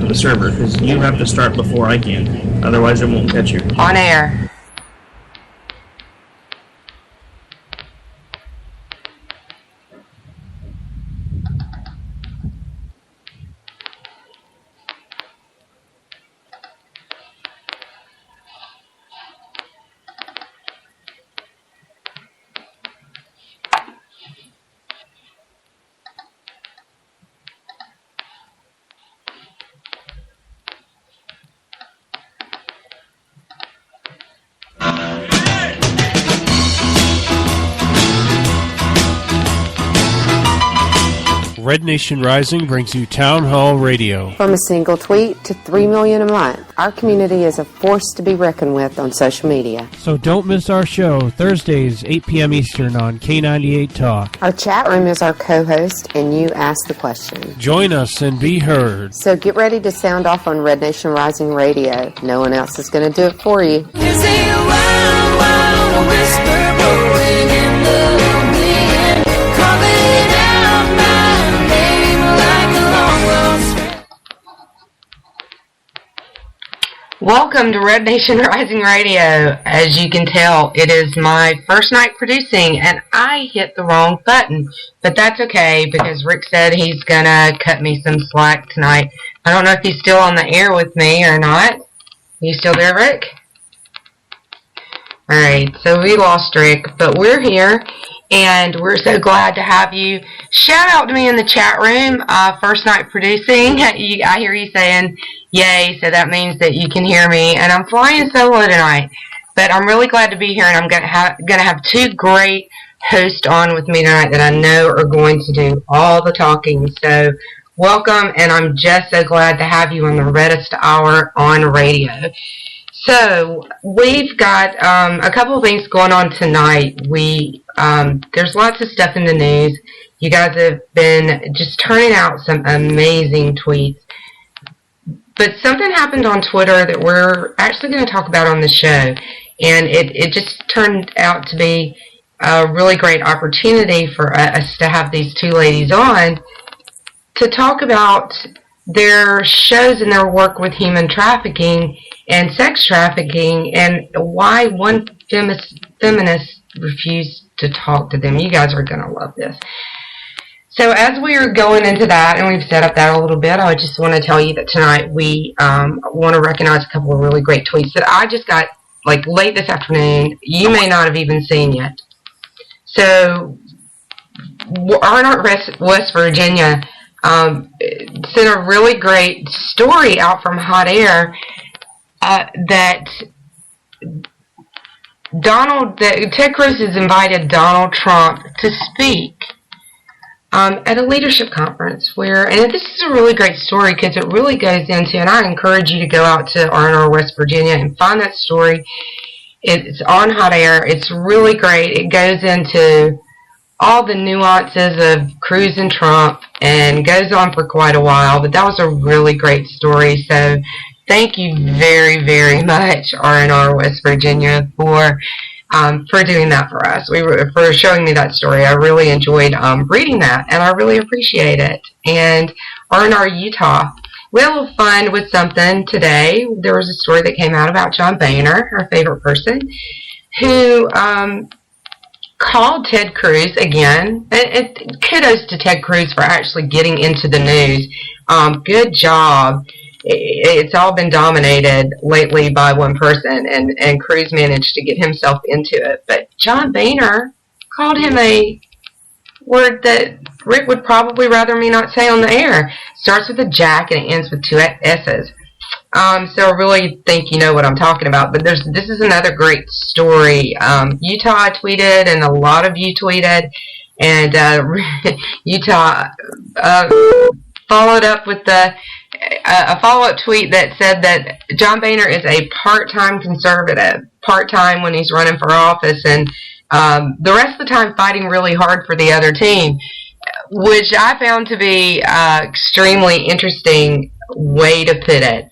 the server, because you have to start before I can. Otherwise, it won't catch you. On air. Red Nation Rising brings you Town Hall Radio. From a single tweet to 3 million a month, our community is a force to be reckoned with on social media. So don't miss our show, Thursdays, 8 p.m. Eastern on K98 Talk. Our chat room is our co-host, and you ask the question. Join us and be heard. So get ready to sound off on Red Nation Rising Radio. No one else is going to do it for you. There's a wild, wild whisper blowing in the wind, calling out my name like a long lost friend. Welcome to Red Nation Rising Radio. As you can tell, it is my first night producing, and I hit the wrong button. But that's okay, because Rick said he's going to cut me some slack tonight. I don't know if he's still on the air with me or not. Are you still there, Rick? Alright, so we lost Rick, but we're here, and we're so glad to have you. Shout out to me in the chat room, first night producing. I hear you saying, yay, so that means that you can hear me, and I'm flying solo tonight. But I'm really glad to be here, and I'm gonna have two great hosts on with me tonight that I know are going to do all the talking. So welcome, and I'm just so glad to have you on the Reddest Hour on radio. So we've got a couple of things going on tonight. There's lots of stuff in the news. You guys have been just turning out some amazing tweets. But something happened on Twitter that we're actually going to talk about on the show. And it just turned out to be a really great opportunity for us to have these two ladies on to talk about their shows and their work with human trafficking and sex trafficking, and why one feminist refused to talk to them. You guys are going to love this. So as we are going into that, and we've set up that a little bit, I just want to tell you that tonight we want to recognize a couple of really great tweets that I just got like late this afternoon. You may not have even seen yet. So Arnott, West Virginia sent a really great story out from Hot Air that Ted Cruz has invited Donald Trump to speak at a leadership conference and this is a really great story because it really goes into, and I encourage you to go out to Arnott, West Virginia and find that story. It's on Hot Air. It's really great. It goes into all the nuances of Cruz and Trump and goes on for quite a while, but that was a really great story. So thank you very, very much, R&R West Virginia, for doing that for us. For showing me that story. I really enjoyed reading that, and I really appreciate it. And R&R Utah, we had a little fun with something today. There was a story that came out about John Boehner, our favorite person, who called Ted Cruz again. And kudos to Ted Cruz for actually getting into the news. Good job. It's all been dominated lately by one person, and Cruz managed to get himself into it. But John Boehner called him a word that Rick would probably rather me not say on the air. Starts with a Jack and it ends with two S's. So I really think you know what I'm talking about. But this is another great story. Utah tweeted, and a lot of you tweeted, and Utah followed up with a follow-up tweet that said that John Boehner is a part-time conservative, part-time when he's running for office, and the rest of the time fighting really hard for the other team, which I found to be extremely interesting way to put it.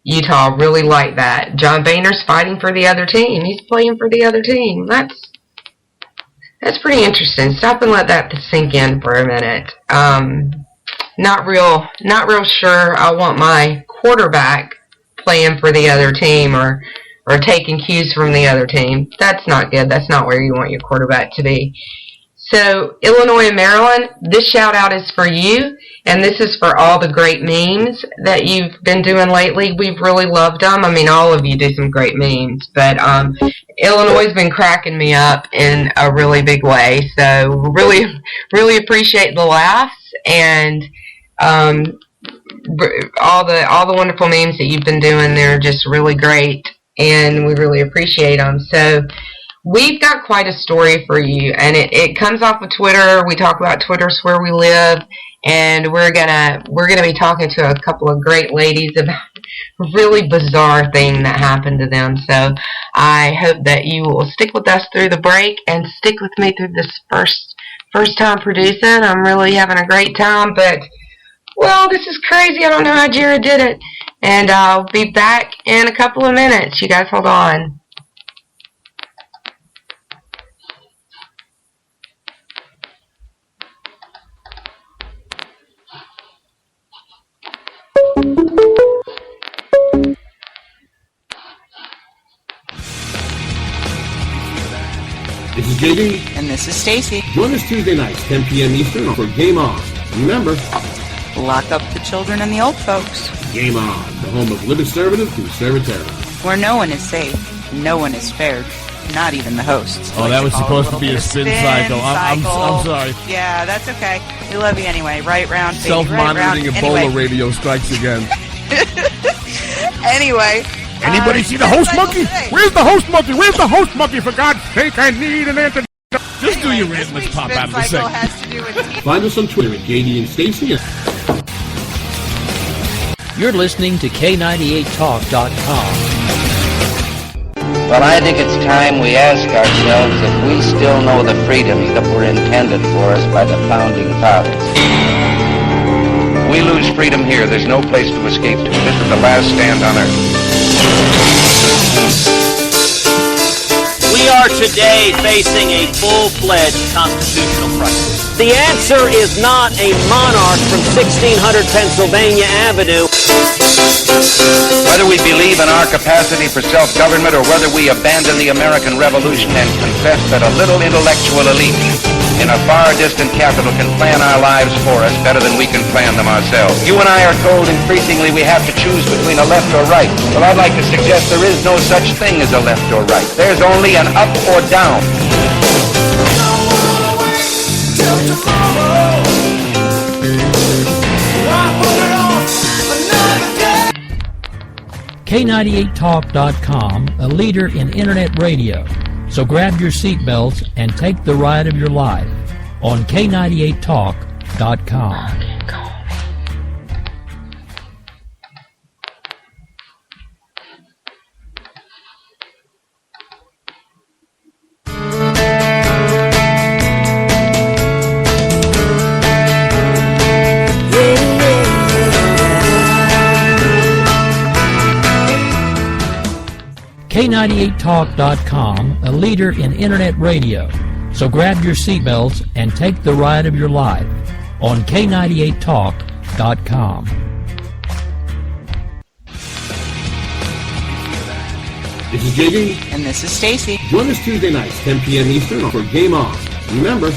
Utah really liked that. John Boehner's fighting for the other team. He's playing for the other team. That's pretty interesting. Stop and let that sink in for a minute. not real sure I want my quarterback playing for the other team or taking cues from the other team. That's not good. That's not where you want your quarterback to be. So, Illinois and Maryland, this shout out is for you, and this is for all the great memes that you've been doing lately. We've really loved them. I mean, all of you do some great memes, but Illinois has been cracking me up in a really big way. So, really, really appreciate the laughs and all the wonderful memes that you've been doing. They're just really great, and we really appreciate them. So, we've got quite a story for you, and it comes off of Twitter. We talk about Twitter's where we live, and we're gonna be talking to a couple of great ladies about a really bizarre thing that happened to them. So I hope that you will stick with us through the break and stick with me through this first time producing. I'm really having a great time, but well, this is crazy. I don't know how Jared did it, and I'll be back in a couple of minutes. You guys hold on. This is JD. And this is Stacy. Join us Tuesday nights, 10 p.m. Eastern for Game On. Remember, Lock up the children and the old folks. Game On, the home of liberservative conservatism. Where no one is safe, no one is spared, not even the hosts. Oh, that was supposed to be a spin cycle. I'm sorry. Yeah, that's okay. We love you anyway. Right round, baby. Self-monitoring right Ebola anyway. radio strikes again. Anyway. Anybody see the host monkey? Where's the host monkey? Where's the host monkey? For God's sake, I need an antidote. Just do your rant. Let's pop out of the segment. Find us on Twitter at JD and Stacy. You're listening to K98Talk.com. Well, I think it's time we ask ourselves if we still know the freedoms that were intended for us by the Founding Fathers. We lose freedom here. There's no place to escape to. This is the last stand on earth. We are today facing a full-fledged constitutional crisis. The answer is not a monarch from 1600 Pennsylvania Avenue. Whether we believe in our capacity for self-government or whether we abandon the American Revolution and confess that a little intellectual elite in a far distant capital can plan our lives for us better than we can plan them ourselves. You and I are told increasingly we have to choose between a left or right. Well, I'd like to suggest there is no such thing as a left or right. There's only an up or down. K98Talk.com, a leader in internet radio. So grab your seatbelts and take the ride of your life on K98Talk.com. K98Talk.com, a leader in internet radio. So grab your seatbelts and take the ride of your life on K98Talk.com. This is JD. And this is Stacy. Join us Tuesday nights, 10 p.m. Eastern for Game On. Remember,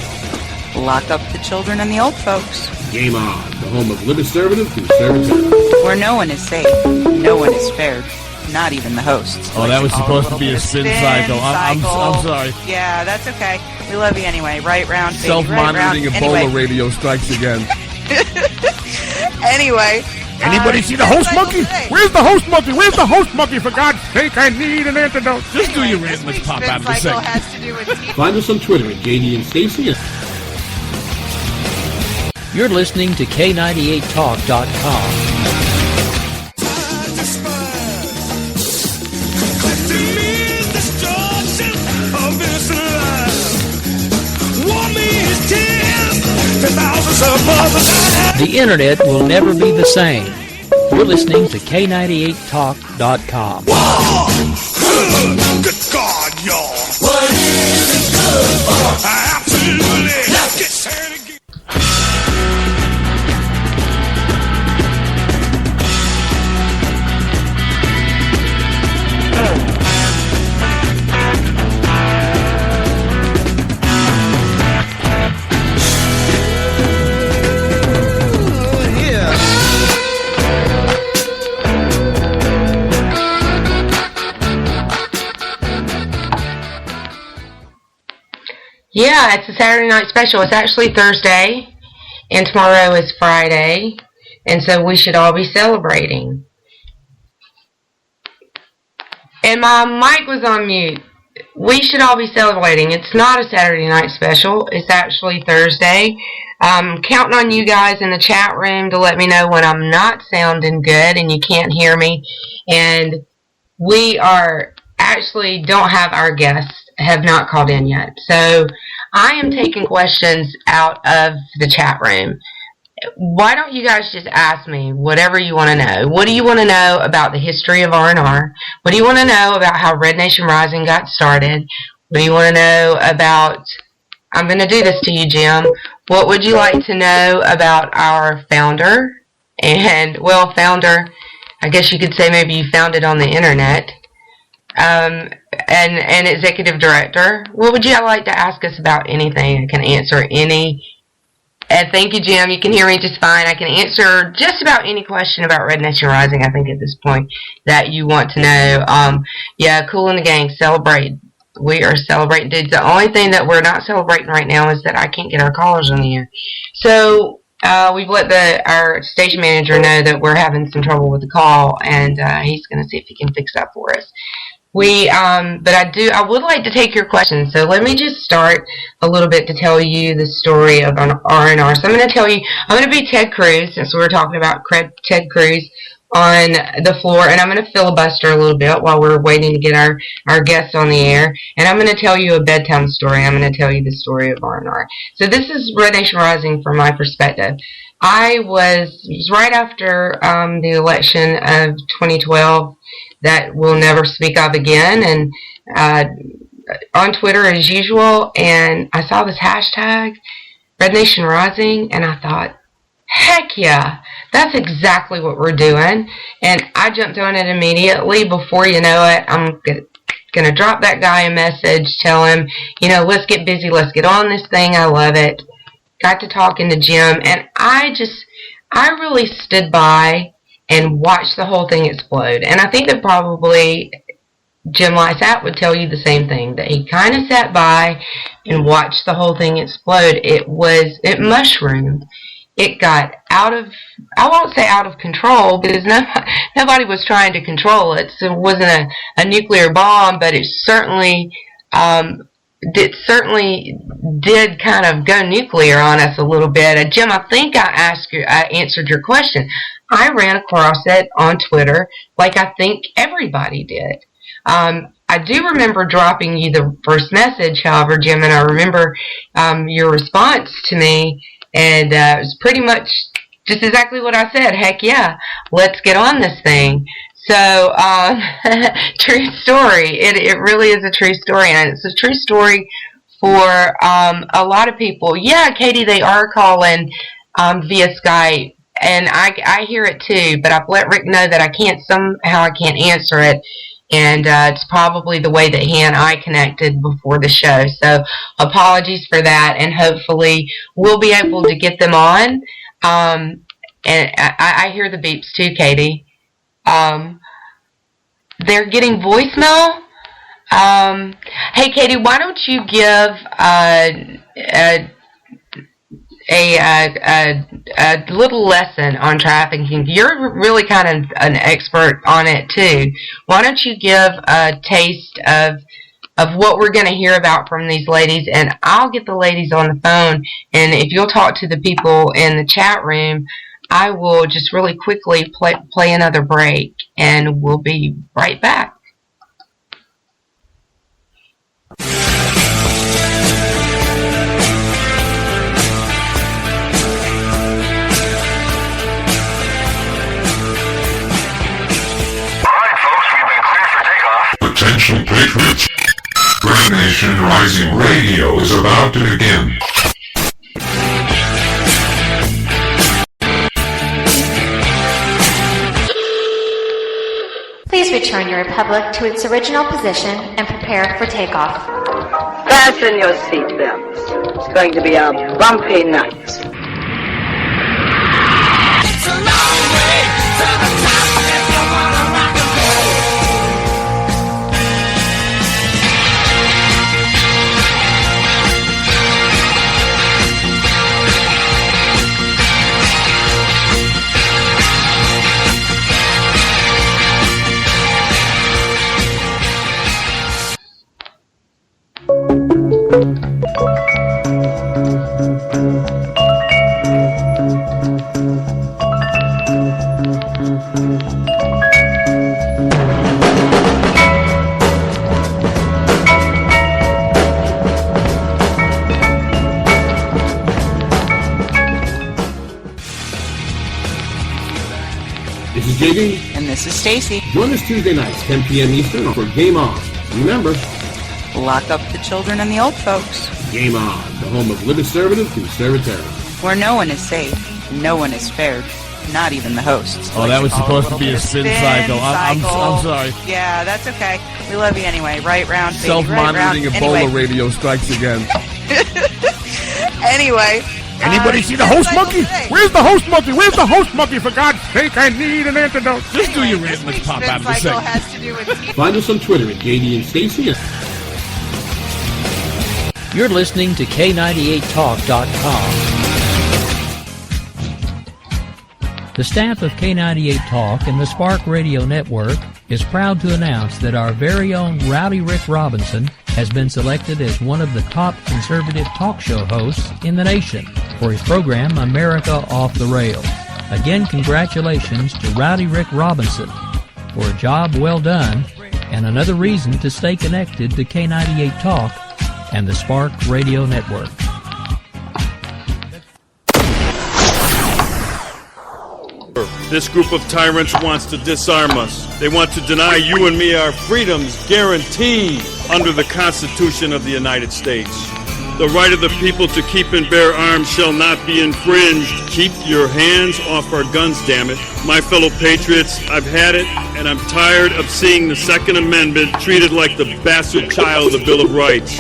Lock up the children and the old folks. Game On, the home of liberservative conservatism. Where no one is safe, no one is spared, not even the hosts. Oh, that was supposed to be a spin cycle. I'm sorry. Yeah, that's okay. We love you anyway. Right round, baby. Self-monitoring right Ebola anyway. radio strikes again. Anyway. Anybody see the host monkey? Where's the host monkey? Where's the host monkey? For God's sake, I need an antidote. Just do your rant. Let's pop out of the segment. Find us on Twitter at JD and Stacy. You're listening to K98Talk.com. The internet will never be the same. You're listening to K98Talk.com. Wow. Good God, y'all. What is it good for? Absolutely. Let's get started again. Yeah, it's a Saturday night special. It's actually Thursday, and tomorrow is Friday, and so we should all be celebrating. And my mic was on mute. We should all be celebrating. It's not a Saturday night special. It's actually Thursday. I'm counting on you guys in the chat room to let me know when I'm not sounding good and you can't hear me. And we are actually don't have our guests, have not called in yet. So I am taking questions out of the chat room. Why don't you guys just ask me whatever you want to know? What do you want to know about the history of R&R? What do you want to know about how Red Nation Rising got started? What do you want to know about... I'm going to do this to you, Jim. What would you like to know about our founder? And, well, founder, I guess you could say maybe you found it on the internet. And executive director. What would you like to ask us about anything? I can answer any... thank you, Jim. You can hear me just fine. I can answer just about any question about Red Nation Rising, I think, at this point that you want to know. Yeah, Cool in the Gang, celebrate. We are celebrating, dudes. The only thing that we're not celebrating right now is that I can't get our callers on the air. So, we've let our station manager know that we're having some trouble with the call, and he's going to see if he can fix that for us. But I would like to take your questions. So let me just start a little bit to tell you the story of R&R. So I'm going to be Ted Cruz, since we were talking about Ted Cruz on the floor, and I'm going to filibuster a little bit while we're waiting to get our guests on the air, and I'm going to tell you a bedtime story. I'm going to tell you the story of R&R. So this is Red Nation Rising from my perspective. It was right after the election of 2012 that we'll never speak of again, and on Twitter as usual, and I saw this hashtag, Red Nation Rising, and I thought, heck yeah, that's exactly what we're doing, and I jumped on it immediately. Before you know it, I'm going to drop that guy a message, tell him, let's get busy, let's get on this thing, I love it. Got to talking to Jim, and I really stood by and watched the whole thing explode. And I think that probably Jim Lysat would tell you the same thing, that he kind of sat by and watched the whole thing explode. It mushroomed. It got I won't say out of control, because nobody was trying to control it. So it wasn't a nuclear bomb, but it certainly did kind of go nuclear on us a little bit. Jim, I think I answered your question. I ran across it on Twitter like I think everybody did. I do remember dropping you the first message, however, Jim, and I remember your response to me, and it was pretty much just exactly what I said. Heck yeah, let's get on this thing. So, true story. It really is a true story, and it's a true story for a lot of people. Yeah, Katie, they are calling via Skype, and I hear it too, but I've let Rick know that I can't answer it, and it's probably the way that he and I connected before the show. So, apologies for that, and hopefully we'll be able to get them on. And I hear the beeps too, Katie. They're getting voicemail. Hey, Katie, why don't you give a little lesson on trafficking? You're really kind of an expert on it too. Why don't you give a taste of what we're going to hear about from these ladies, and I'll get the ladies on the phone, and if you'll talk to the people in the chat room, I will just really quickly play another break, and we'll be right back. Attention patriots, Red Nation Rising Radio is about to begin. Please return your Republic to its original position and prepare for takeoff. Fasten your seatbelts. It's going to be a bumpy night. It's a long way to the top if you wanna rock and roll. This is JD. And this is Stacy. Join us Tuesday nights, 10 p.m. Eastern, for Game On. Remember, Lock up the children and the old folks. Game On, the home of libertative conservatism. Where no one is safe, no one is spared, not even the hosts. Oh, that was supposed to be a spin cycle. I'm sorry. Yeah, that's okay. We love you anyway. Right round, baby. Self-monitoring right round. Ebola Anyway. radio strikes again. Anyway. Anybody see the host monkey? Where's the host monkey? Where's the host monkey? For God's sake, I need an antidote. Just do your rhythmic pop out of the segment. Find us on Twitter at JD and Stacy. You're listening to K98Talk.com. The staff of K98 Talk and the Spark Radio Network is proud to announce that our very own Rowdy Rick Robinson has been selected as one of the top conservative talk show hosts in the nation for his program America Off the Rails. Again, congratulations to Rowdy Rick Robinson for a job well done and another reason to stay connected to K98 Talk and the Spark Radio Network. This group of tyrants wants to disarm us. They want to deny you and me our freedoms guaranteed under the Constitution of the United States. The right of the people to keep and bear arms shall not be infringed. Keep your hands off our guns, damn it. My fellow patriots, I've had it, and I'm tired of seeing the Second Amendment treated like the bastard child of the Bill of Rights.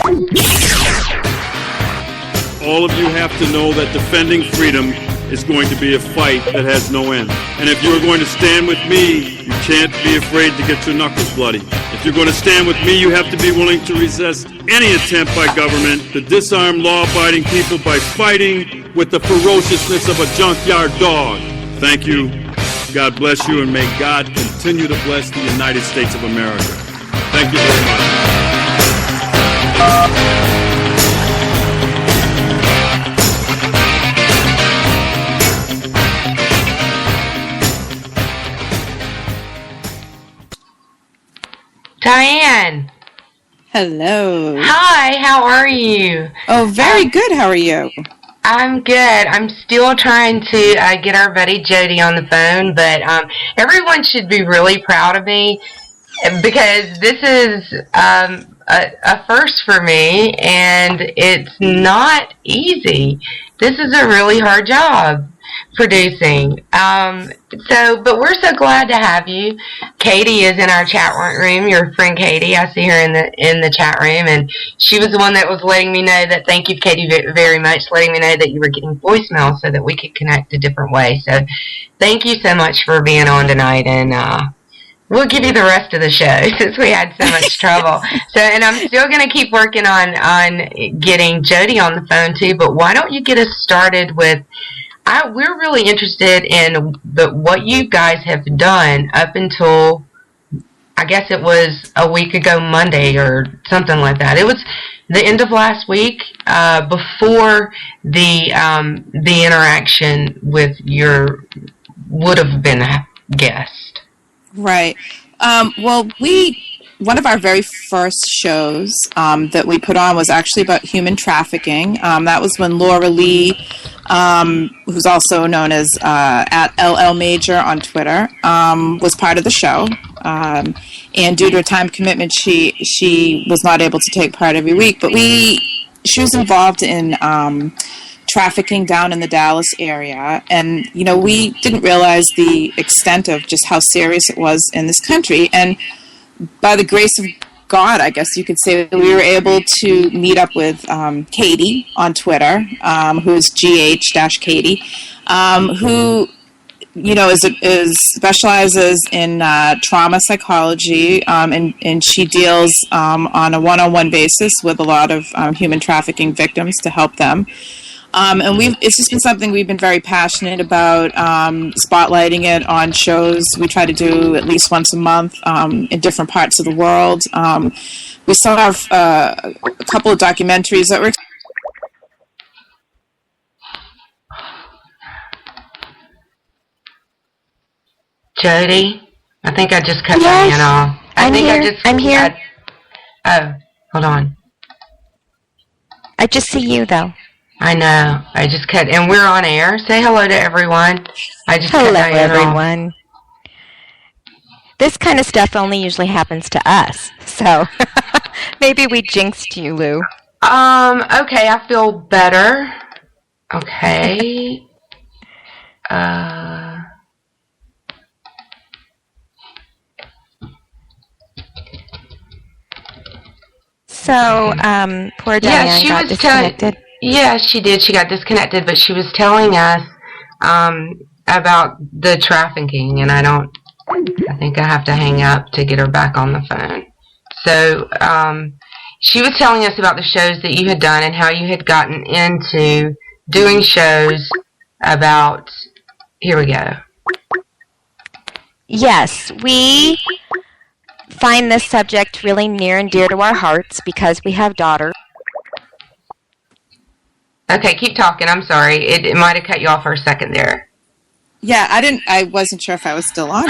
All of you have to know that defending freedom is going to be a fight that has no end. And if you're going to stand with me, you can't be afraid to get your knuckles bloody. If you're going to stand with me, you have to be willing to resist any attempt by government to disarm law-abiding people by fighting with the ferociousness of a junkyard dog. Thank you. God bless you, and may God continue to bless the United States of America. Thank you very much. Diane. Hello. Hi, how are you? Oh, very good. How are you? I'm good. I'm still trying to get our buddy Jody on the phone, but everyone should be really proud of me because this is a first for me, and it's not easy. This is a really hard job producing. But we're so glad to have you. Katie is in our chat room. Your friend Katie, I see her in the chat room, and she was the one that was letting me know that. Thank you, Katie, very much, letting me know that you were getting voicemail so that we could connect a different way. So, thank you so much for being on tonight, and we'll give you the rest of the show since we had so much trouble. So, and I'm still going to keep working on getting Jody on the phone too. But why don't you get us started with? We're really interested in what you guys have done up until, I guess it was a week ago Monday or something like that. It was the end of last week, before the interaction with your would have been guest. Right. Well, one of our very first shows that we put on was actually about human trafficking. That was when Laura Lee, who's also known as at LL Major on Twitter, was part of the show. And due to a time commitment, she was not able to take part every week. But she was involved in trafficking down in the Dallas area. And, we didn't realize the extent of just how serious it was in this country. And by the grace of God, I guess you could say, we were able to meet up with Katie on Twitter, who is GH-Katie, who, specializes in trauma psychology, and she deals on a one-on-one basis with a lot of human trafficking victims to help them. And it's just been something we've been very passionate about, spotlighting it on shows. We try to do at least once a month in different parts of the world. We still have a couple of documentaries that we're Jody, I think I just cut my hand off. I'm here. Oh, hold on. I just see you, though. I know. I just cut, and we're on air. Say hello to everyone. I just Hello, cut Diane off. everyone. This kind of stuff only usually happens to us, so maybe we jinxed you, Lou. Okay, I feel better. Okay. So, poor Diane got disconnected. Yeah, she did. She got disconnected, but she was telling us about the trafficking, and I think I have to hang up to get her back on the phone. So, she was telling us about the shows that you had done and how you had gotten into doing shows about, here we go. Yes, we find this subject really near and dear to our hearts because we have daughters. Okay, keep talking. I'm sorry. It might have cut you off for a second there. Yeah, I wasn't sure if I was still on.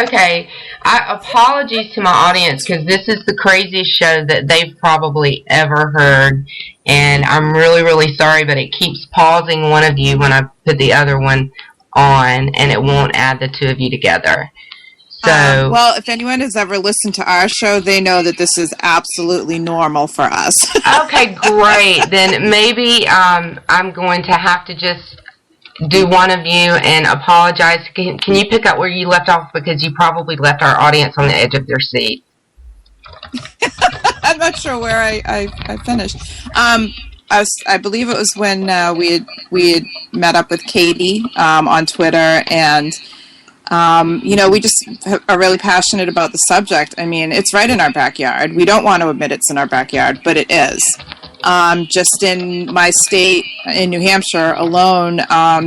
Okay. Apologies to my audience because this is the craziest show that they've probably ever heard, and I'm really, really sorry, but it keeps pausing one of you when I put the other one on, and it won't add the two of you together. So, well, if anyone has ever listened to our show, they know that this is absolutely normal for us. Okay, great. Then maybe I'm going to have to just do one of you and apologize. Can you pick up where you left off, because you probably left our audience on the edge of their seat? I'm not sure where I finished. I believe it was when we had met up with Katie on Twitter, and we just are really passionate about the subject. I mean, it's right in our backyard. We don't want to admit it's in our backyard, but it is. Just in my state, in New Hampshire alone,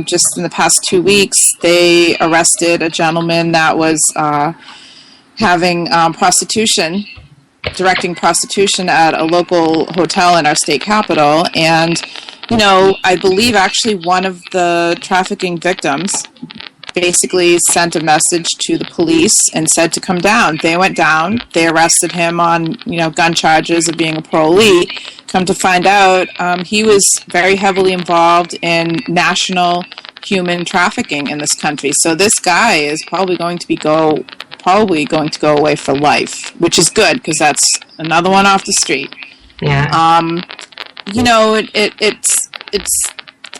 just in the past 2 weeks, they arrested a gentleman that was having directing prostitution at a local hotel in our state capital. And, I believe actually one of the trafficking victims basically sent a message to the police and said to come down. They went down. They arrested him on, gun charges of being a parolee. Come to find out, he was very heavily involved in national human trafficking in this country. So this guy is probably going to go away for life, which is good because that's another one off the street. Yeah. It's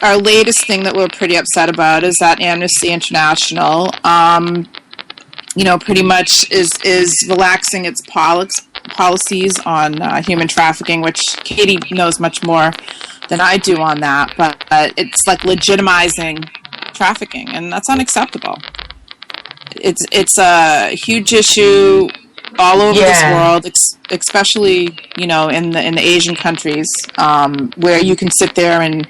our latest thing that we're pretty upset about is that Amnesty International, pretty much is relaxing its policies on human trafficking, which Katie knows much more than I do on that, but it's like legitimizing trafficking, and that's unacceptable. It's a huge issue all over this world, especially in the Asian countries, where you can sit there in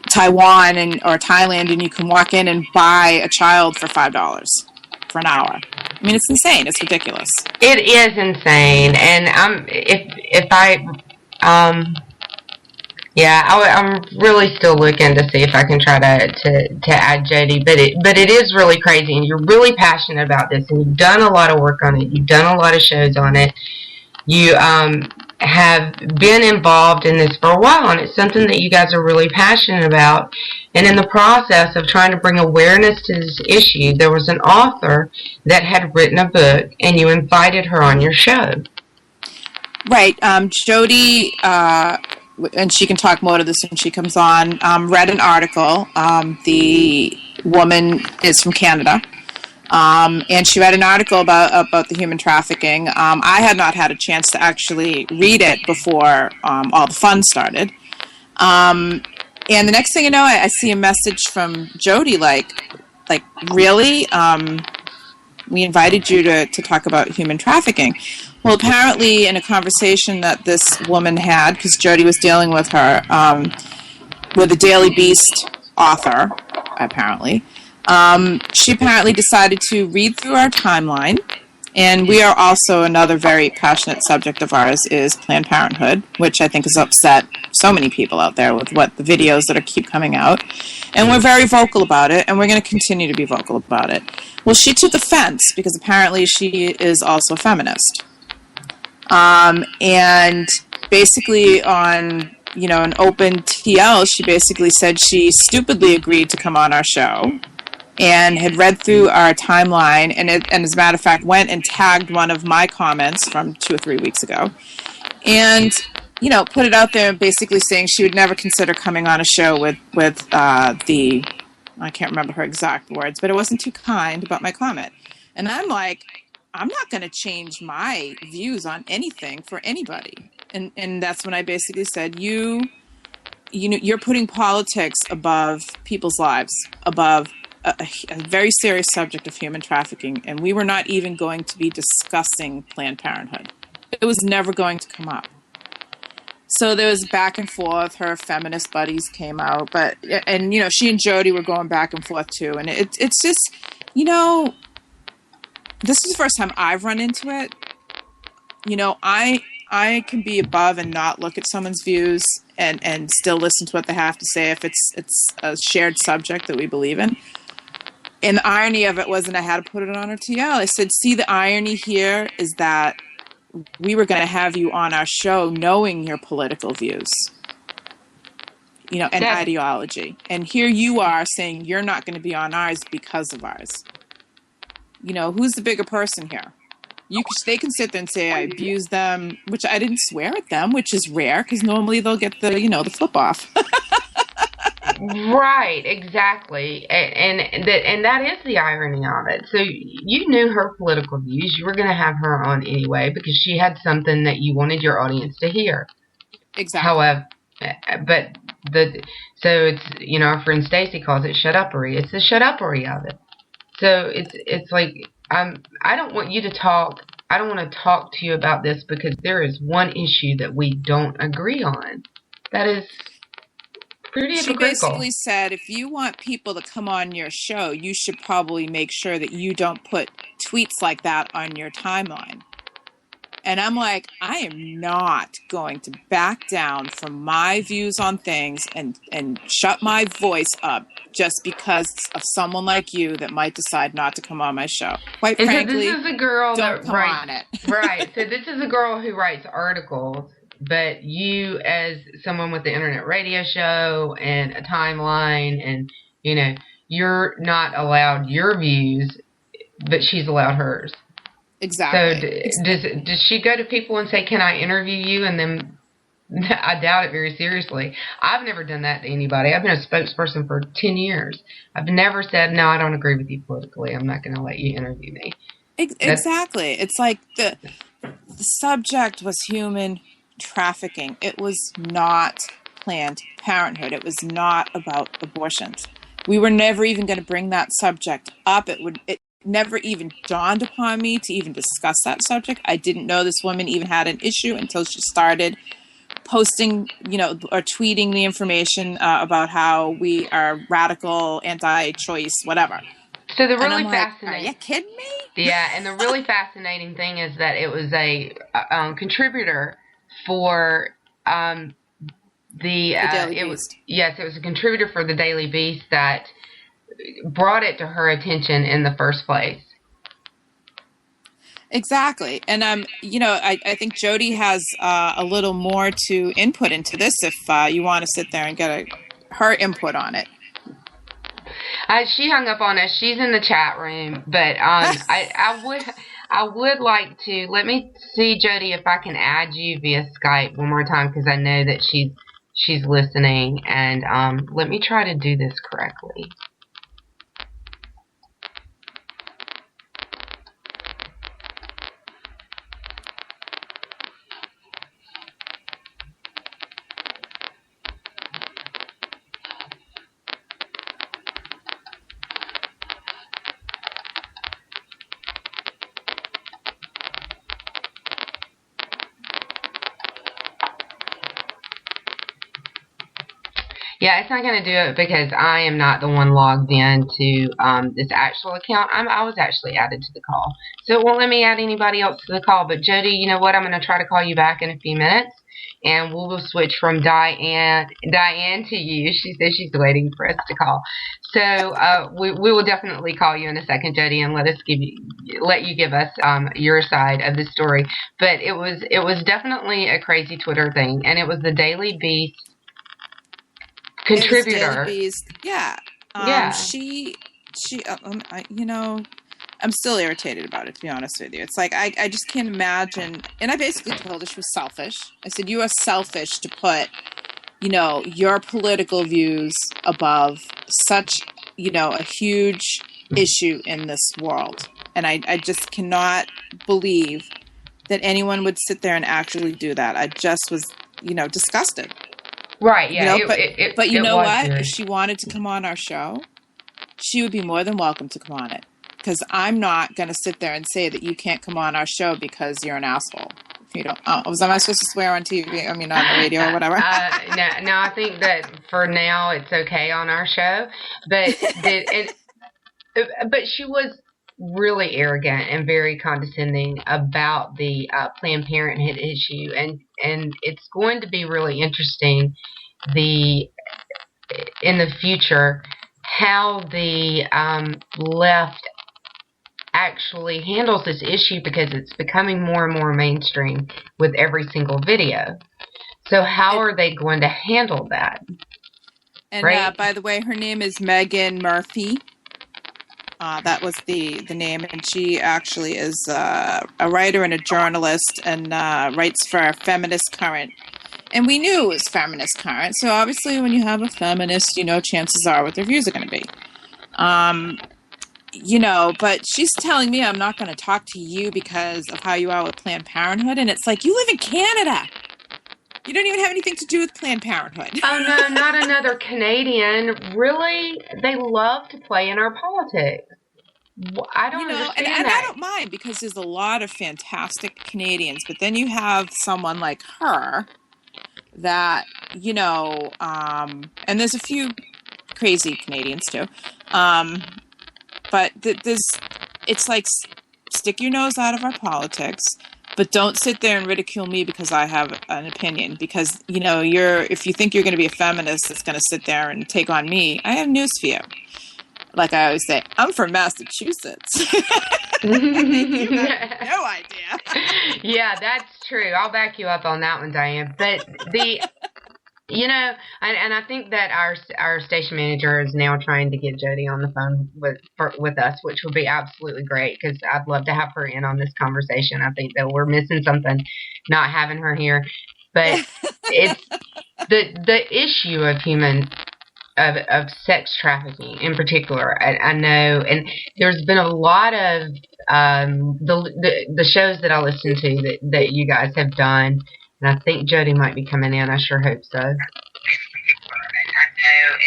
Taiwan or Thailand and you can walk in and buy a child for $5 for an hour. I mean, it's insane. It's ridiculous. It is insane, and I'm really still looking to see if I can try to add Jody, but it is really crazy, and you're really passionate about this, and you've done a lot of work on it. You've done a lot of shows on it. You have been involved in this for a while, and it's something that you guys are really passionate about. And in the process of trying to bring awareness to this issue, there was an author that had written a book, and you invited her on your show. Right. Jody, and she can talk more to this when she comes on, read an article. The woman is from Canada. And she read an article about the human trafficking. I had not had a chance to actually read it before all the fun started. And the next thing you know, I see a message from Jody like really? we invited you to talk about human trafficking. Well, apparently in a conversation that this woman had, because Jody was dealing with her, with a Daily Beast author, apparently, she apparently decided to read through our timeline. And we are also, another very passionate subject of ours is Planned Parenthood, which I think has upset so many people out there with what the videos that keep coming out. And we're very vocal about it, and we're going to continue to be vocal about it. Well, she took offense because apparently she is also a feminist. And basically on, an open TL, she basically said she stupidly agreed to come on our show and had read through our timeline, and as a matter of fact, went and tagged one of my comments from 2 or 3 weeks ago, and put it out there, basically saying she would never consider coming on a show with the, I can't remember her exact words, but it wasn't too kind about my comment. And I'm like, I'm not going to change my views on anything for anybody. And that's when I basically said, you're putting politics above people's lives, above a very serious subject of human trafficking, and we were not even going to be discussing Planned Parenthood. It was never going to come up. So there was back and forth. Her feminist buddies came out, and she and Jody were going back and forth too. And it's just, this is the first time I've run into it. I can be above and not look at someone's views and still listen to what they have to say if it's a shared subject that we believe in. And the irony of it wasn't I had to put it on our TL. I said, see, the irony here is that we were going to have you on our show knowing your political views, and ideology. And here you are saying you're not going to be on ours because of ours. Who's the bigger person here? They can sit there and say I abused them, which I didn't swear at them, which is rare because normally they'll get the, the flip off. Right, exactly, and that is the irony of it. So you knew her political views. You were going to have her on anyway because she had something that you wanted your audience to hear. Exactly. However, so it's our friend Stacy calls it shut-uppery. It's the shut-uppery of it. So it's like I don't want you to talk. I don't want to talk to you about this because there is one issue that we don't agree on. That is. She basically said, if you want people to come on your show, you should probably make sure that you don't put tweets like that on your timeline. And I'm like, I am not going to back down from my views on things and shut my voice up just because of someone like you that might decide not to come on my show. Quite frankly, so this is a girl don't that come writes, on it. Right. So this is a girl who writes articles. But you, as someone with the internet radio show and a timeline, and you're not allowed your views, but she's allowed hers. Exactly. So does she go to people and say, "Can I interview you?" And then I doubt it very seriously. I've never done that to anybody. I've been a spokesperson for 10 years. I've never said, "No, I don't agree with you politically. I'm not going to let you interview me." Exactly. It's like the subject was human trafficking. It was not Planned Parenthood. It was not about abortions. We were never even going to bring that subject up. It never even dawned upon me to even discuss that subject. I didn't know this woman even had an issue until she started posting, or tweeting the information about how we are radical, anti-choice, whatever. So the really fascinating. Are you kidding me? Yeah, and the really fascinating thing is that it was a contributor for the Daily Beast. It was a contributor for the Daily Beast that brought it to her attention in the first place. Exactly. And I think Jody has a little more to input into this if you want to sit there and get her input on it. She hung up on us. She's in the chat room, but I would like to let me see, Jody, if I can add you via Skype one more time because I know that she's listening, and let me try to do this correctly. Yeah, it's not going to do it because I am not the one logged in to this actual account. I was actually added to the call. So it won't let me add anybody else to the call. But Jody, you know what? I'm going to try to call you back in a few minutes. And we will switch from Diane to you. She says she's waiting for us to call. So we will definitely call you in a second, Jody, and let you give us your side of the story. But it was definitely a crazy Twitter thing, and it was the Daily Beast contributor. Daily Beast. Yeah. Yeah. She I'm still irritated about it, to be honest with you. It's like, I just can't imagine. And I basically told her she was selfish. I said, you are selfish to put, your political views above such, a huge issue in this world. And I just cannot believe that anyone would sit there and actually do that. I just was, disgusted. Right, yeah. But you know what? If she wanted to come on our show, she would be more than welcome to come on it. Because I'm not going to sit there and say that you can't come on our show because you're an asshole. If you don't. Was I supposed to swear on TV? I mean, on the radio or whatever? No, I think that for now it's okay on our show. But but she was really arrogant and very condescending about the Planned Parenthood issue, and it's going to be really interesting in the future how the left actually handles this issue, because it's becoming more and more mainstream with every single video. So how are they going to handle that? And right? By the way, her name is Megan Murphy. That was the name, and she actually is a writer and a journalist, and writes for Feminist Current. And we knew it was Feminist Current, so obviously when you have a feminist, chances are what their views are going to be. But she's telling me I'm not going to talk to you because of how you are with Planned Parenthood, and it's like, you live in Canada. You don't even have anything to do with Planned Parenthood. Oh, no, not another Canadian. Really? They love to play in our politics. I don't understand and that. I don't mind, because there's a lot of fantastic Canadians, but then you have someone like her that, and there's a few crazy Canadians too, but it's like, stick your nose out of our politics, but don't sit there and ridicule me because I have an opinion. Because, if you think you're going to be a feminist that's going to sit there and take on me, I have news for you. Like I always say, I'm from Massachusetts. You have no idea. Yeah, that's true. I'll back you up on that one, Diane. But and I think that our station manager is now trying to get Jody on the phone with us, which would be absolutely great, because I'd love to have her in on this conversation. I think that we're missing something not having her here. But it's the issue of of sex trafficking in particular. I know, and there's been a lot of the shows that I listen to that you guys have done. And I think Jody might be coming in. I sure hope so. I know.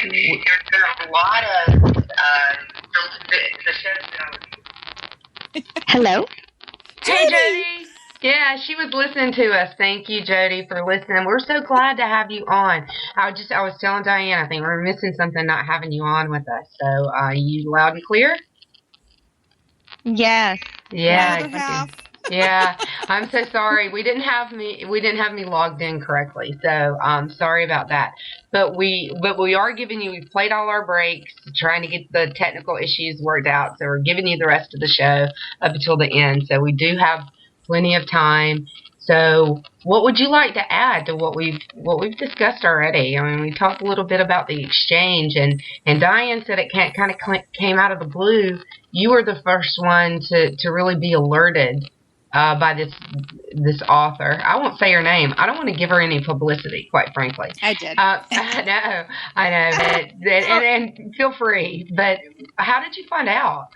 And there's been a lot of the shows that I was... Hello? Hey, Jody. Yeah, she was listening to us. Thank you, Jody, for listening. We're so glad to have you on. I was telling Diane, I think we're missing something not having you on with us. So, you loud and clear? Yes. Yeah. Yeah, I'm so sorry. We didn't have me logged in correctly, so sorry about that. But we are giving you. We've played all our breaks, trying to get the technical issues worked out. So we're giving you the rest of the show up until the end. So we do have plenty of time. So what would you like to add to what we've discussed already? I mean, we talked a little bit about the exchange, and Diane said it kind of came out of the blue. You were the first one to really be alerted by this author. I won't say her name. I don't want to give her any publicity, quite frankly. I did. I know. And feel free. But how did you find out?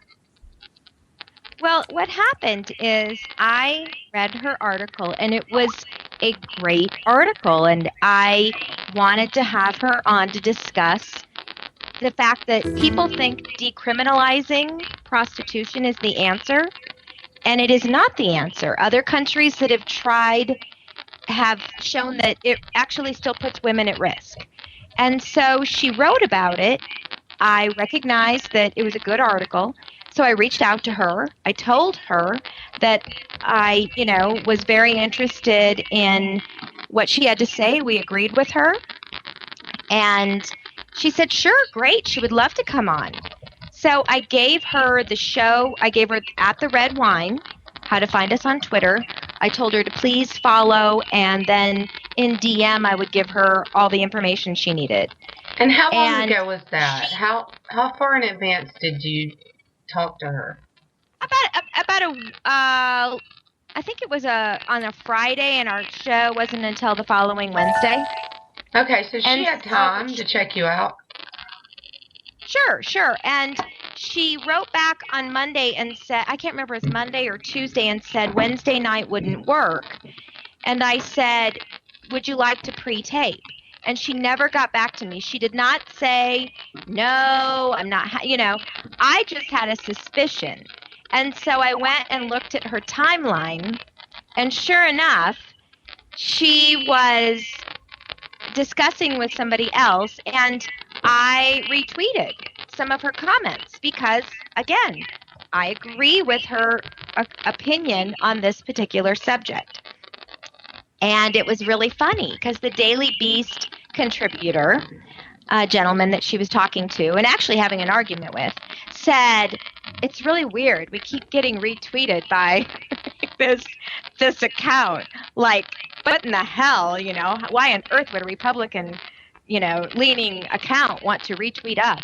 Well, what happened is I read her article, and it was a great article, and I wanted to have her on to discuss the fact that people think decriminalizing prostitution is the answer, and it is not the answer. Other countries that have tried have shown that it actually still puts women at risk. And so she wrote about it. I recognized that it was a good article. So I reached out to her. I told her that I, was very interested in what she had to say. We agreed with her. And she said, sure, great. She would love to come on. So I gave her the show. I gave her At the Red Whine, how to find us on Twitter. I told her to please follow, and then in DM I would give her all the information she needed. And how long ago was that? How far in advance did you talk to her? I think it was on a Friday, and our show wasn't until the following Wednesday. Okay, so she had time to check you out. Sure. And she wrote back on Monday and said, I can't remember if it was Monday or Tuesday, and said Wednesday night wouldn't work. And I said, would you like to pre-tape? And she never got back to me. She did not say, no, I'm not, I just had a suspicion. And so I went and looked at her timeline, and sure enough, she was discussing with somebody else, and I retweeted some of her comments because, again, I agree with her opinion on this particular subject. And it was really funny because the Daily Beast contributor, a gentleman that she was talking to and actually having an argument with, said, it's really weird. We keep getting retweeted by this account. Like, what in the hell, why on earth would a Republican, leaning account want to retweet us?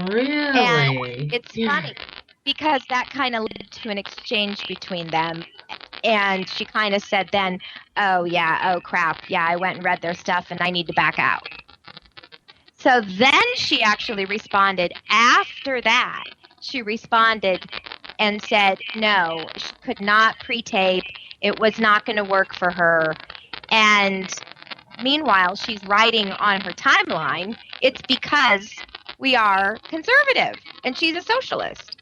Really? And it's funny because that kind of led to an exchange between them. And she kind of said then, oh crap, I went and read their stuff and I need to back out. So then she actually responded after that. She responded and said, no, she could not pre-tape. It was not going to work for her. And meanwhile, she's writing on her timeline, it's because we are conservative and she's a socialist.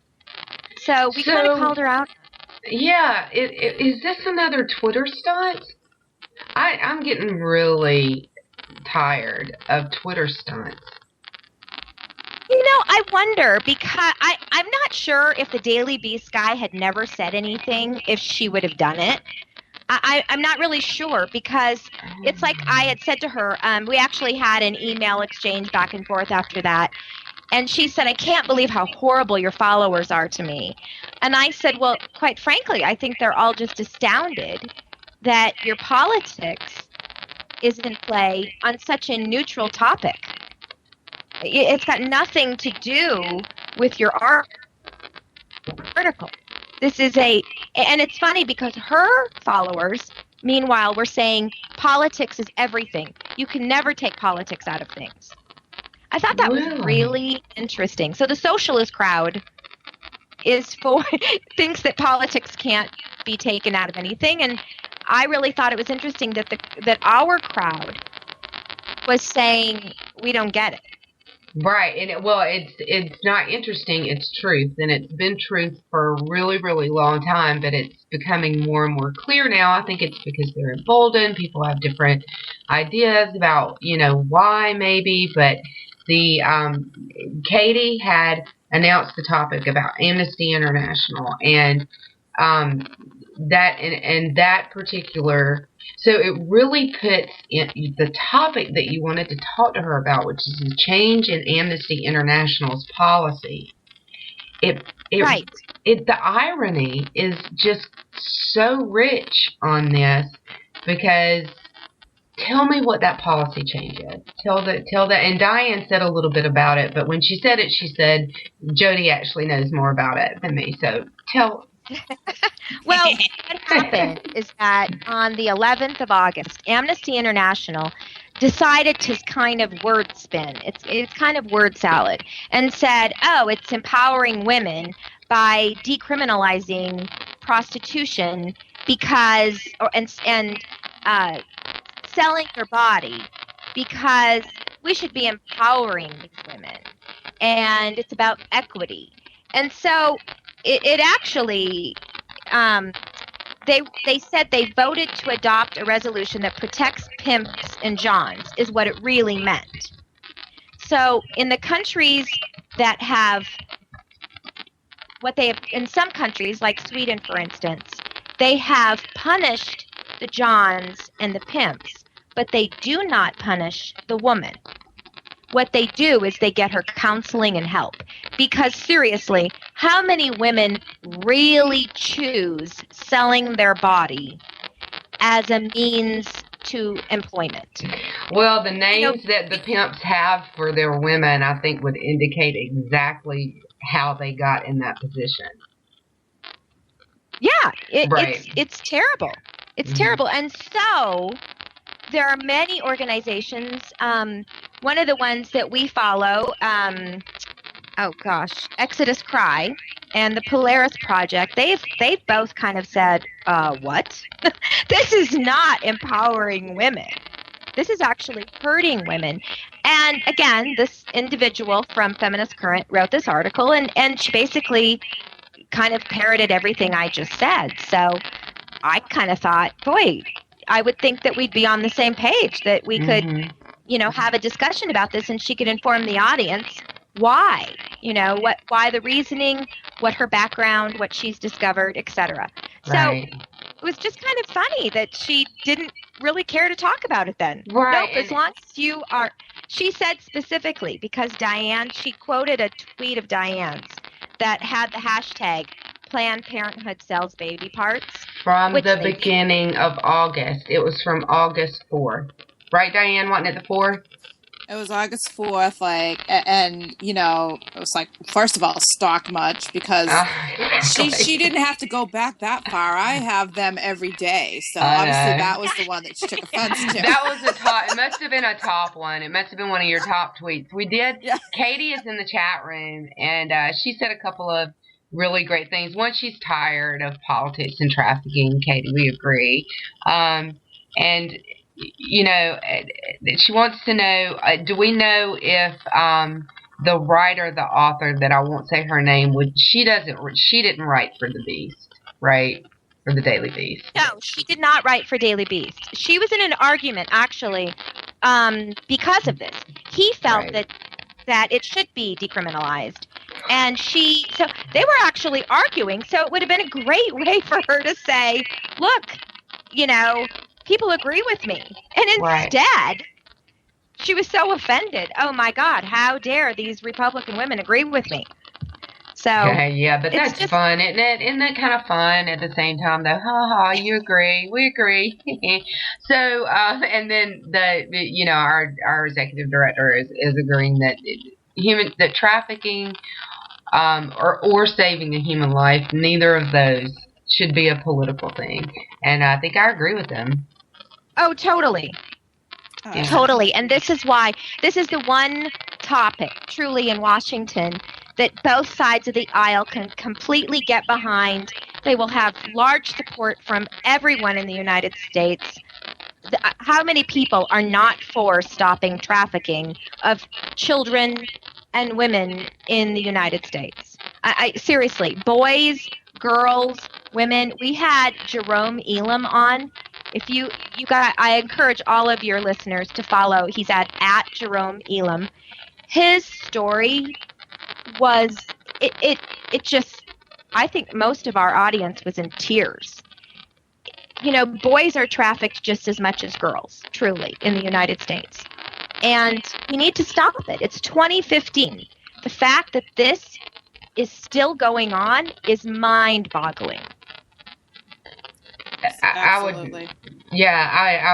So we kind of called her out. Yeah. Is this another Twitter stunt? I'm getting really tired of Twitter stunts. I wonder because I'm not sure if the Daily Beast guy had never said anything, if she would have done it. I'm not really sure because it's like I had said to her, we actually had an email exchange back and forth after that. And she said, I can't believe how horrible your followers are to me. And I said, well, quite frankly, I think they're all just astounded that your politics is in play on such a neutral topic. It's got nothing to do with your article. This is and it's funny because her followers, meanwhile, were saying politics is everything. You can never take politics out of things. I thought that was really interesting. So the socialist crowd thinks that politics can't be taken out of anything, and I really thought it was interesting that our crowd was saying we don't get it. Right, and it's not interesting, it's truth, and it's been truth for a really, really long time, but it's becoming more and more clear now. I think it's because they're emboldened, people have different ideas about, why maybe, but the Katie had announced the topic about Amnesty International, and that particular, so it really puts in the topic that you wanted to talk to her about, which is the change in Amnesty International's policy. Right. The irony is just so rich on this, because tell me what that policy change is. Tell that, and Diane said a little bit about it, but when she said it, she said Jody actually knows more about it than me. So tell. Well, what happened is that on the 11th of August, Amnesty International decided to kind of word spin. It's kind of word salad, and said, oh, it's empowering women by decriminalizing prostitution because selling your body, because we should be empowering these women, and it's about equity. And so it actually, they said they voted to adopt a resolution that protects pimps and johns, is what it really meant. So in the countries that have in some countries, like Sweden, for instance, they have punished the Johns and the pimps, but they do not punish the woman. What they do is they get her counseling and help. Because seriously, how many women really choose selling their body as a means to employment? Well, the names that the pimps have for their women, I think, would indicate exactly how they got in that position. Yeah, Right. it's terrible. It's terrible. And so there are many organizations. One of the ones that we follow, Exodus Cry and the Polaris Project, they've both kind of said, what? This is not empowering women. This is actually hurting women. And again, this individual from Feminist Current wrote this article, and she basically kind of parroted everything I just said. So I kind of thought, boy, I would think that we'd be on the same page, that we could, have a discussion about this, and she could inform the audience why, why the reasoning, what her background, what she's discovered, etc. Right. So it was just kind of funny that she didn't really care to talk about it then. Right. Nope, as long as you are, she said specifically, because Diane, she quoted a tweet of Diane's that had the hashtag Planned Parenthood sells baby parts. From the beginning of August. It was from August 4th. Right, Diane? Wasn't it the 4th? It was August 4th, and it was like, first of all, stock much, because she didn't have to go back that far. I have them every day, so obviously that was the one that she took offense to. That was the top. It must have been a top one. It must have been one of your top tweets. We did. Yeah. Katie is in the chat room, and she said a couple of really great things. One, she's tired of politics and trafficking. Katie, we agree. And she wants to know, do we know if the writer, the author, that I won't say her name, she didn't write for the Beast, right? For the Daily Beast. No, she did not write for Daily Beast. She was in an argument, actually, because of this. He felt that it should be decriminalized. And so they were actually arguing, so it would have been a great way for her to say, look, people agree with me. And instead, she was so offended. Oh, my God, how dare these Republican women agree with me? So yeah, but that's just fun, isn't it? Isn't that kind of fun at the same time, though? Ha ha, you agree, we agree. So, and then our executive director is agreeing that that trafficking or saving a human life, neither of those should be a political thing. And I think I agree with them. Oh, totally. Yeah. Totally. And this is why, this is the one topic, truly, in Washington that both sides of the aisle can completely get behind. They will have large support from everyone in the United States. How many people are not for stopping trafficking of children and women in the United States? I seriously, boys, girls, women. We had Jerome Elam on. If you got, I encourage all of your listeners to follow. He's at Jerome Elam. His story was it just, I think most of our audience was in tears. Boys are trafficked just as much as girls, truly, in the United States. And we need to stop it. It's 2015. The fact that this is still going on is mind-boggling. I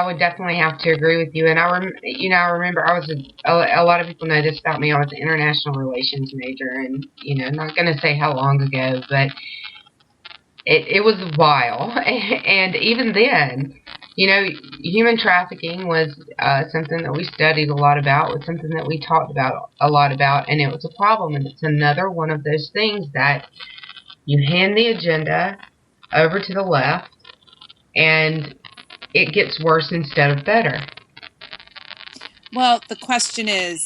would definitely have to agree with you. And I remember I was a lot of people know this about me. I was an international relations major, and I'm not going to say how long ago, but it was a while. And even then, human trafficking was something that we studied a lot about. It was something that we talked about a lot about, and it was a problem. And it's another one of those things that you hand the agenda over to the left, and it gets worse instead of better. Well, the question is,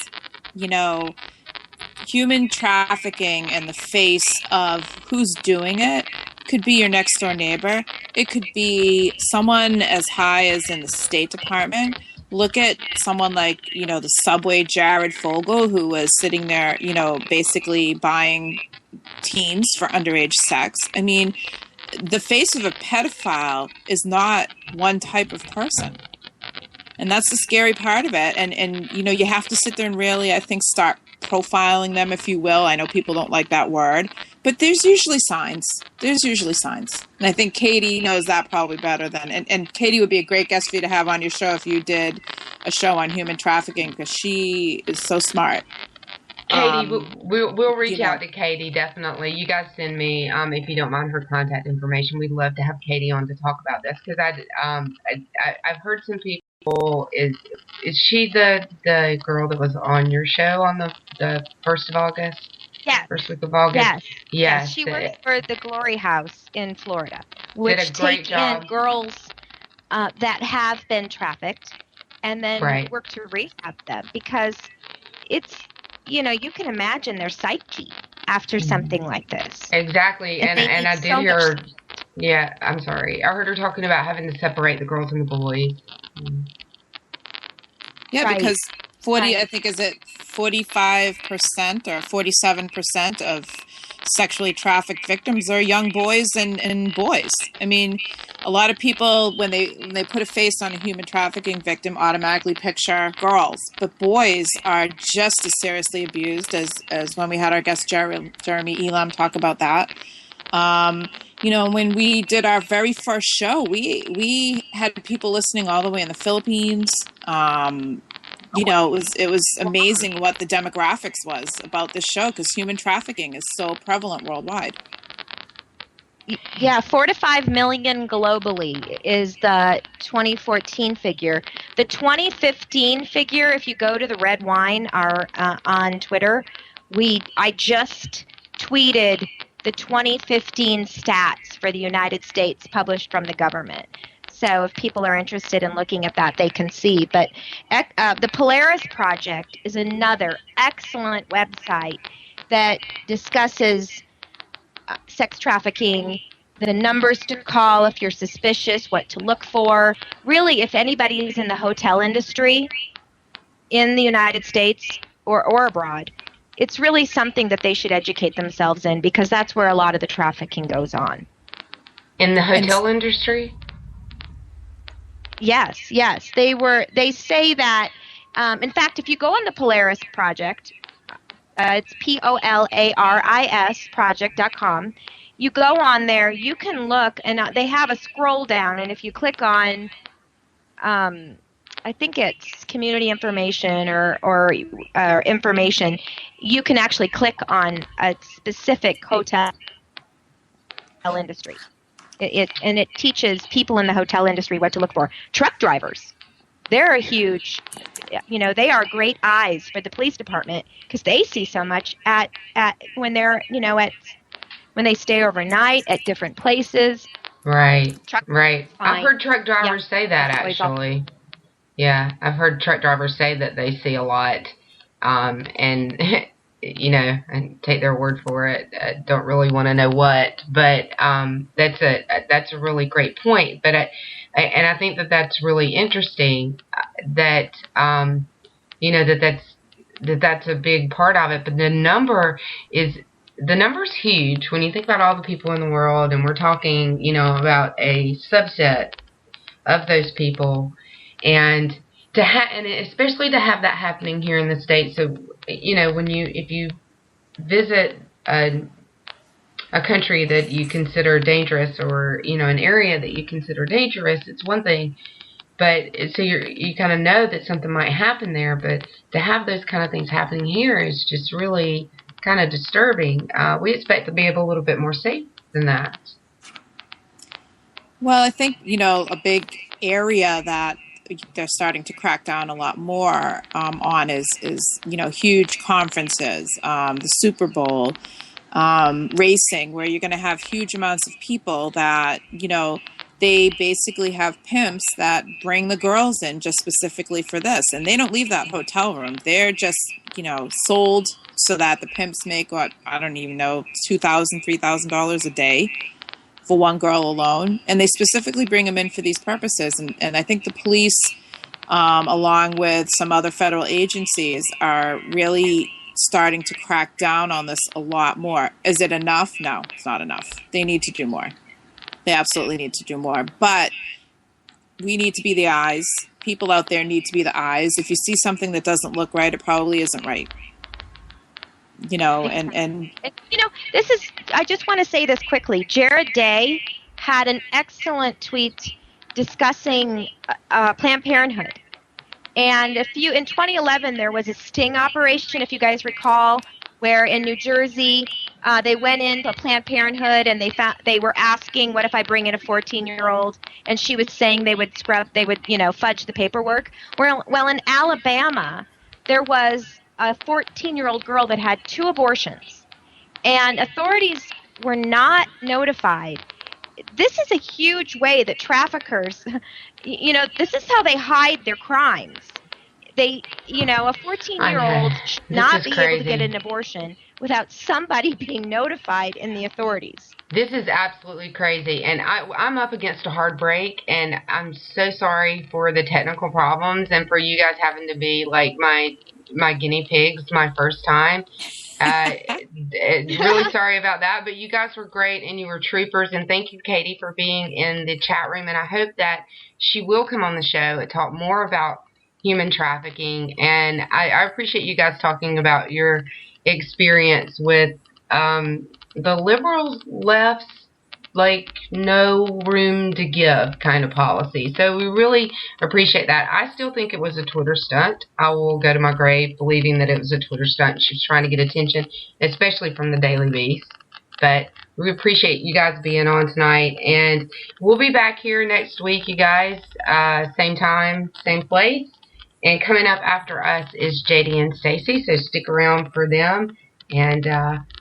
human trafficking in the face of who's doing it could be your next door neighbor. It could be someone as high as in the State Department, look at someone like, the Subway Jared Fogle, who was sitting there, basically buying teens for underage sex. I mean, the face of a pedophile is not one type of person. And that's the scary part of it. And you have to sit there and really, I think, start profiling them, if you will. I know people don't like that word, but there's usually signs. And I think Katie knows that probably better than, and Katie would be a great guest for you to have on your show if you did a show on human trafficking, because she is so smart. Katie, we'll reach out to Katie, definitely. You guys send me, if you don't mind, her contact information. We'd love to have Katie on to talk about this, because I've heard some people. Is she the girl that was on your show on the 1st of August? Yes. First week of August? Yes. She works for the Glory House in Florida, Did which a great take job. in girls that have been trafficked and then work to rehab them, because it's, you can imagine their psyche after something like this. Exactly, and I did hear her. Yeah, I'm sorry. I heard her talking about having to separate the girls and the boys. Yeah, because 40, I think, is it 45% or 47% of sexually trafficked victims are young boys and boys. I mean, a lot of people, when they put a face on a human trafficking victim, automatically picture girls, but boys are just as seriously abused as when we had our guest Jeremy Elam talk about that. When we did our very first show, we had people listening all the way in the Philippines. It was amazing what the demographics was about this show, because human trafficking is so prevalent worldwide. Yeah, 4 to 5 million globally is the 2014 figure. The 2015 figure, if you go to the Red Whine on Twitter, I just tweeted the 2015 stats for the United States published from the government. So if people are interested in looking at that, they can see. But the Polaris Project is another excellent website that discusses sex trafficking, the numbers to call if you're suspicious, what to look for. Really, if anybody is in the hotel industry in the United States or abroad, it's really something that they should educate themselves in, because that's where a lot of the trafficking goes on. In the hotel industry? Yes. They say that, in fact, if you go on the Polaris Project, it's POLARIS project.com. You go on there, you can look, and they have a scroll down, and if you click on, I think it's community information or information, you can actually click on a specific hotel industry. It teaches people in the hotel industry what to look for. Truck drivers, they're a huge, they are great eyes for the police department, because they see so much at when they're, when they stay overnight at different places. Right. I've heard truck drivers say that, actually. Yeah, I've heard truck drivers say that they see a lot, and and take their word for it. Don't really want to know what, but that's a really great point. But I think that's really interesting that that's a big part of it. But the number's huge when you think about all the people in the world, and we're talking about a subset of those people, and especially to have that happening here in the States. So if you visit a country that you consider dangerous, or an area that you consider dangerous, it's one thing, but so you kind of know that something might happen there, but to have those kind of things happening here is just really kind of disturbing. We expect to be a little bit more safe than that. Well, I think a big area that they're starting to crack down a lot more on is huge conferences, the Super Bowl, racing, where you're going to have huge amounts of people that they basically have pimps that bring the girls in just specifically for this, and they don't leave that hotel room. They're just sold so that the pimps make what, I don't even know, $2,000, $3,000 a day for one girl alone, and they specifically bring them in for these purposes. And I think the police along with some other federal agencies, are really starting to crack down on this a lot more. Is it enough? No, it's not enough. They need to do more. They absolutely need to do more. But we need to be the eyes. People out there need to be the eyes. If you see something that doesn't look right, it probably isn't right. You know, and you know, this is, I just want to say this quickly. Jared Day had an excellent tweet discussing Planned Parenthood. And in 2011, there was a sting operation, if you guys recall, where in New Jersey, they went into Planned Parenthood and they were asking, what if I bring in a 14-year-old? And she was saying they would fudge the paperwork. Well, in Alabama, there was a 14-year-old girl that had 2 abortions, and authorities were not notified. This is a huge way that traffickers, this is how they hide their crimes. A 14-year-old should not be able to get an abortion without somebody being notified in the authorities. This is absolutely crazy, and I'm up against a hard break, and I'm so sorry for the technical problems and for you guys having to be like my guinea pigs my first time. Really sorry about that, but you guys were great and you were troopers, and thank you, Katie, for being in the chat room, and I hope that she will come on the show and talk more about human trafficking. And I appreciate you guys talking about your experience with the liberals left's like no room to give kind of policy. So we really appreciate that. I still think it was a Twitter stunt. I will go to my grave believing that it was a Twitter stunt. She was trying to get attention, especially from the Daily Beast. But we appreciate you guys being on tonight, and we'll be back here next week, you guys. Same time, same place. And coming up after us is JD and Stacy, so stick around for them. And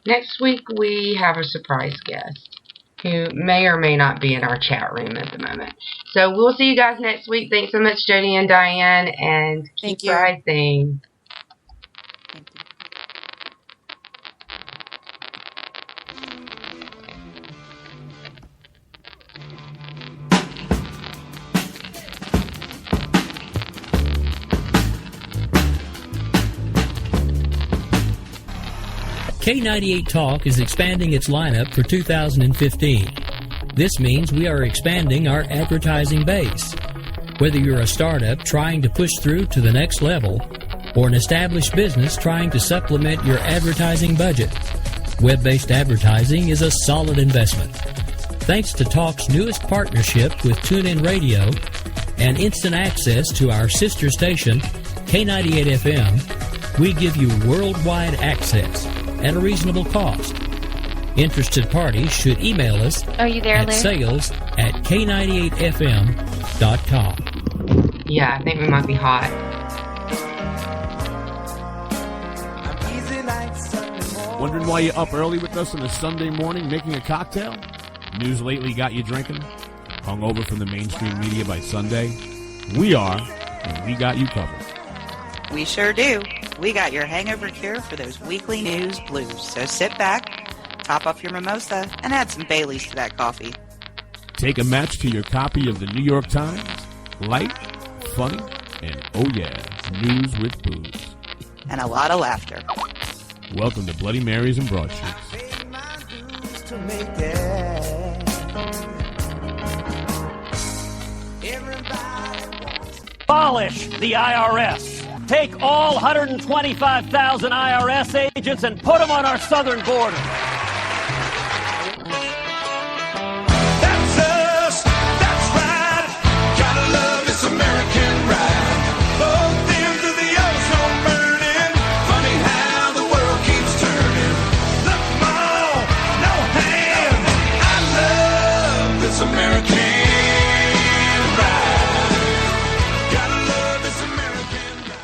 next week we have a surprise guest who may or may not be in our chat room at the moment. So we'll see you guys next week. Thanks so much, Jody and Diane, and keep rising. K98 Talk is expanding its lineup for 2015. This means we are expanding our advertising base. Whether you're a startup trying to push through to the next level, or an established business trying to supplement your advertising budget, web-based advertising is a solid investment. Thanks to Talk's newest partnership with TuneIn Radio and instant access to our sister station, K98 FM, we give you worldwide access at a reasonable cost. Interested parties should email us at sales@k98fm.com. Yeah, I think we might be hot. Wondering why you're up early with us on a Sunday morning making a cocktail? News lately got you drinking? Hung over from the mainstream media by Sunday? We are, and we got you covered. We sure do. We got your hangover cure for those weekly news blues. So sit back, top off your mimosa, and add some Baileys to that coffee. Take a match to your copy of the New York Times. Light, funny, and oh yeah, news with booze. And a lot of laughter. Welcome to Bloody Marys and Broadsheets. Abolish the IRS. Take all 125,000 IRS agents and put them on our southern border. That's us, that's right. Gotta love this American ride. Both ends of the ozone burning. Funny how the world keeps turning. Look, Mom, no hands. I love this American ride. Gotta love this American ride.